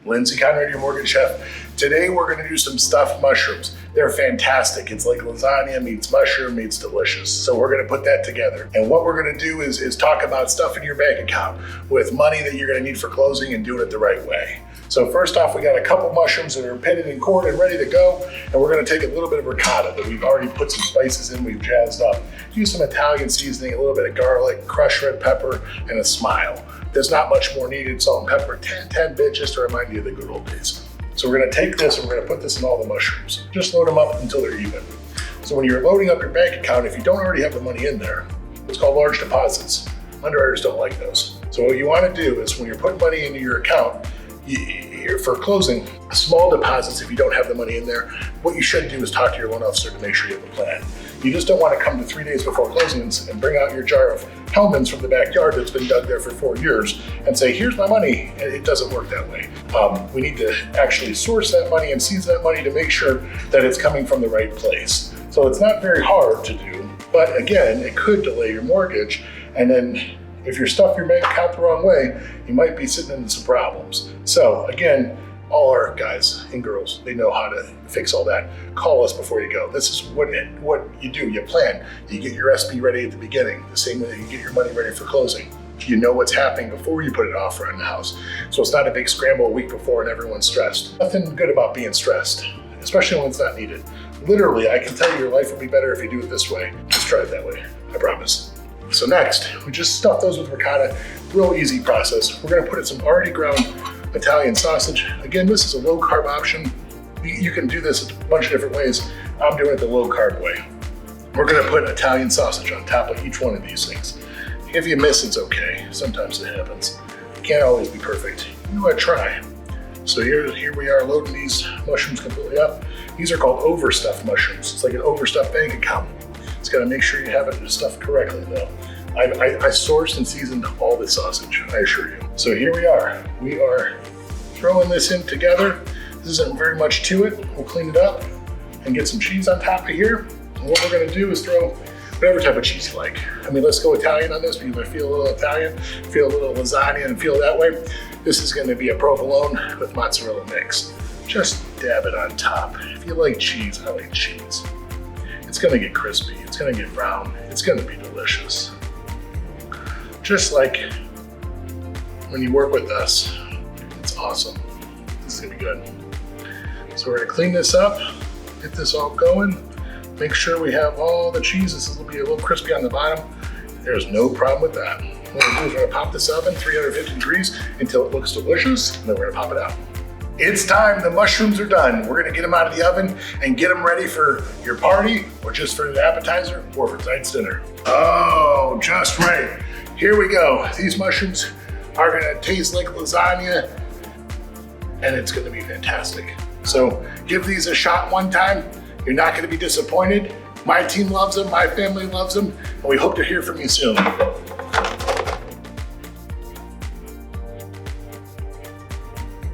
Lindsay Conrad, your mortgage chef. Today we're gonna do some stuffed mushrooms. They're fantastic. It's like lasagna meets mushroom meets delicious. So we're gonna put that together. And what we're gonna do is talk about stuffing your bank account with money that you're gonna need for closing and doing it the right way. So first off, we got a couple mushrooms that are pitted and cored and ready to go. And we're gonna take a little bit of ricotta that we've already put some spices in, we've jazzed up. Use some Italian seasoning, a little bit of garlic, crushed red pepper, and a smile. There's not much more needed. Salt and pepper, 10 bit, just to remind you of the good old days. So we're gonna take this and we're gonna put this in all the mushrooms. Just load them up until they're even. So when you're loading up your bank account, if you don't already have the money in there, it's called large deposits. Underwriters don't like those. So what you wanna do is when you're putting money into your account, for closing, small deposits, if you don't have the money in there, what you should do is talk to your loan officer to make sure you have a plan. You just don't want to come to 3 days before closing and bring out your jar of Hellman's from the backyard that's been dug there for 4 years and say, here's my money. And it doesn't work that way. We need to actually source that money and seize that money to make sure that it's coming from the right place. So it's not very hard to do, but again, it could delay your mortgage. And then if you're stuffing your bank account the wrong way, you might be sitting in some problems. So again, all our guys and girls, they know how to fix all that. Call us before you go. This is what you do, you plan. You get your SB ready at the beginning, the same way you get your money ready for closing. You know what's happening before you put an offer on the house. So it's not a big scramble a week before and everyone's stressed. Nothing good about being stressed, especially when it's not needed. Literally, I can tell you your life will be better if you do it this way. Just try it that way, I promise. So next, we just stuff those with ricotta. Real easy process. We're gonna put in some already ground Italian sausage. Again, this is a low carb option. You can do this a bunch of different ways. I'm doing it the low carb way. We're gonna put Italian sausage on top of each one of these things. If you miss, it's okay. Sometimes it happens. It can't always be perfect. You gotta try. So here we are loading these mushrooms completely up. These are called overstuffed mushrooms. It's like an overstuffed bank account. It's gotta make sure you have it stuffed correctly though. I sourced and seasoned all the sausage, I assure you. So here we are. We are throwing this in together. This isn't very much to it. We'll clean it up and get some cheese on top of here. And what we're gonna do is throw whatever type of cheese you like. I mean, let's go Italian on this because I feel a little Italian, feel a little lasagna and feel that way. This is gonna be a provolone with mozzarella mix. Just dab it on top. If you like cheese, I like cheese. It's gonna get crispy, it's gonna get brown, it's gonna be delicious. Just like when you work with us, it's awesome. This is gonna be good. So we're gonna clean this up, get this all going, make sure we have all the cheese. This will be a little crispy on the bottom. There's no problem with that. What we're gonna do is we're gonna pop this oven 350 degrees until it looks delicious, and then we're gonna pop it out. It's time, the mushrooms are done. We're gonna get them out of the oven and get them ready for your party or just for the appetizer or for tonight's dinner. Oh, just right. Here we go. These mushrooms are gonna taste like lasagna and it's gonna be fantastic. So give these a shot one time. You're not gonna be disappointed. My team loves them, my family loves them, and we hope to hear from you soon.